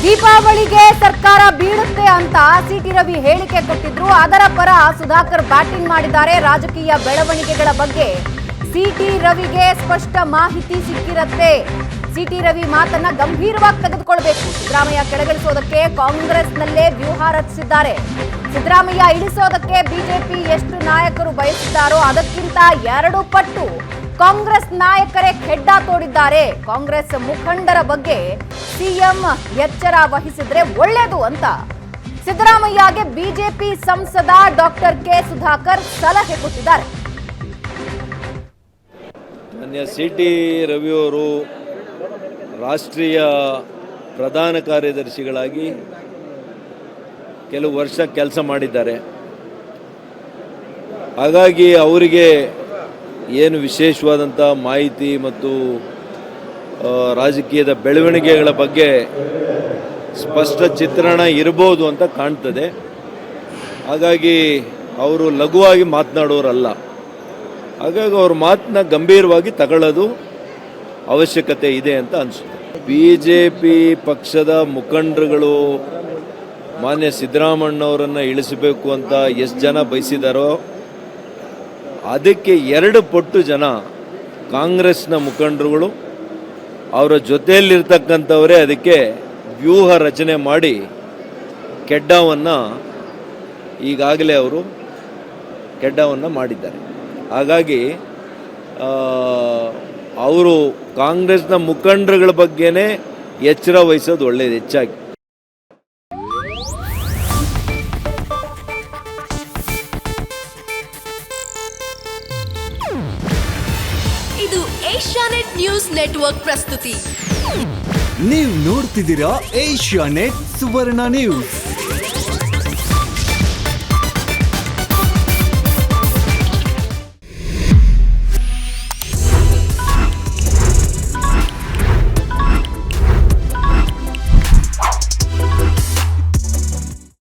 ದೀಪಾವಳಿಗೆ ಸರ್ಕಾರ ಬೀಳುತ್ತೆ ಅಂತ ಸಿಟಿ ರವಿ ಹೇಳಿಕೆ ಕೊಟ್ಟಿದ್ರು. ಅದರ ಪರ ಸುಧಾಕರ್ ಬ್ಯಾಟಿಂಗ್ ಮಾಡಿದ್ದಾರೆ. ರಾಜಕೀಯ ಬೆಳವಣಿಗೆಗಳ ಬಗ್ಗೆ ಸಿಟಿ ರವಿಗೆ ಸ್ಪಷ್ಟ ಮಾಹಿತಿ ಸಿಕ್ಕಿರತ್ತೆ. ಸಿಟಿ ರವಿ ಮಾತನ್ನ ಗಂಭೀರವಾಗಿ ತೆಗೆದುಕೊಳ್ಬೇಕು. ಸಿದ್ದರಾಮಯ್ಯ ಕೆಳಗಿಳಿಸೋದಕ್ಕೆ ಕಾಂಗ್ರೆಸ್ನಲ್ಲೇ ವ್ಯೂಹ ರಚಿಸಿದ್ದಾರೆ. ಸಿದ್ದರಾಮಯ್ಯ ಇಳಿಸೋದಕ್ಕೆ ಬಿಜೆಪಿ ಎಷ್ಟು ನಾಯಕರು ಬಯಸಿದ್ದಾರೋ ಅದಕ್ಕಿಂತ 2 ಪಟ್ಟು ಕಾಂಗ್ರೆಸ್ ನಾಯಕರೇ ಖೆಡ್ಡ ತೋಡಿದ್ದಾರೆ. ಕಾಂಗ್ರೆಸ್ ಮುಖಂಡರ ಬಗ್ಗೆ ಸಿಎಂ ಎಚ್ಚರ ವಹಿಸಿದ್ರೆ ಒಳ್ಳೆಯದು ಅಂತ ಸಿದ್ದರಾಮಯ್ಯಗೆ ಬಿಜೆಪಿ ಸಂಸದ ಡಾಕ್ಟರ್ ಕೆ ಸುಧಾಕರ್ ಸಲಹೆ ಕೊಟ್ಟಿದ್ದಾರೆ. ಮಾನ್ಯ ಸಿಟಿ ರವಿಯವರು ರಾಷ್ಟ್ರೀಯ ಪ್ರಧಾನ ಕಾರ್ಯದರ್ಶಿಗಳಾಗಿ ಕೆಲವು ವರ್ಷ ಕೆಲಸ ಮಾಡಿದ್ದಾರೆ. ಹಾಗಾಗಿ ಅವರಿಗೆ ಏನು ವಿಶೇಷವಾದಂಥ ಮಾಹಿತಿ ಮತ್ತು ರಾಜಕೀಯದ ಬೆಳವಣಿಗೆಗಳ ಬಗ್ಗೆ ಸ್ಪಷ್ಟ ಚಿತ್ರಣ ಇರ್ಬೋದು ಅಂತ ಕಾಣ್ತದೆ. ಹಾಗಾಗಿ ಅವರು ಲಘುವಾಗಿ ಮಾತನಾಡೋರಲ್ಲ. ಹಾಗಾಗಿ ಅವ್ರ ಮಾತನ್ನ ಗಂಭೀರವಾಗಿ ತಗೊಳ್ಳೋದು ಅವಶ್ಯಕತೆ ಇದೆ ಅಂತ ಅನಿಸುತ್ತೆ. BJP ಪಕ್ಷದ ಮುಖಂಡರುಗಳು ಮಾನ್ಯ ಸಿದ್ದರಾಮಣ್ಣವರನ್ನು ಇಳಿಸಬೇಕು ಅಂತ ಎಷ್ಟು ಜನ ಬಯಸಿದಾರೋ ಅದಕ್ಕೆ 2 ಪಟ್ಟು ಜನ ಕಾಂಗ್ರೆಸ್ನ ಮುಖಂಡರುಗಳು ಅವರ ಜೊತೆಯಲ್ಲಿರ್ತಕ್ಕಂಥವರೇ ಅದಕ್ಕೆ ವ್ಯೂಹ ರಚನೆ ಮಾಡಿ ಕೆಡ್ಡವನ್ನು ಈಗಾಗಲೇ ಅವರು ಕೆಡ್ಡವನ್ನು ಮಾಡಿದ್ದಾರೆ. ಹಾಗಾಗಿ ಅವರು ಕಾಂಗ್ರೆಸ್ನ ಮುಖಂಡರುಗಳ ಬಗ್ಗೆನೇ ಎಚ್ಚರ ವಹಿಸೋದು ಒಳ್ಳೆಯದು. ಹೆಚ್ಚಾಗಿ ಇದು ಏಷ್ಯಾನೆಟ್ ನ್ಯೂಸ್ ನೆಟ್ವರ್ಕ್ ಪ್ರಸ್ತುತಿ. ನೀವು ನೋಡ್ತಿದ್ದೀರಾ ಏಷ್ಯಾನೆಟ್ ಸುವರ್ಣ ನ್ಯೂಸ್.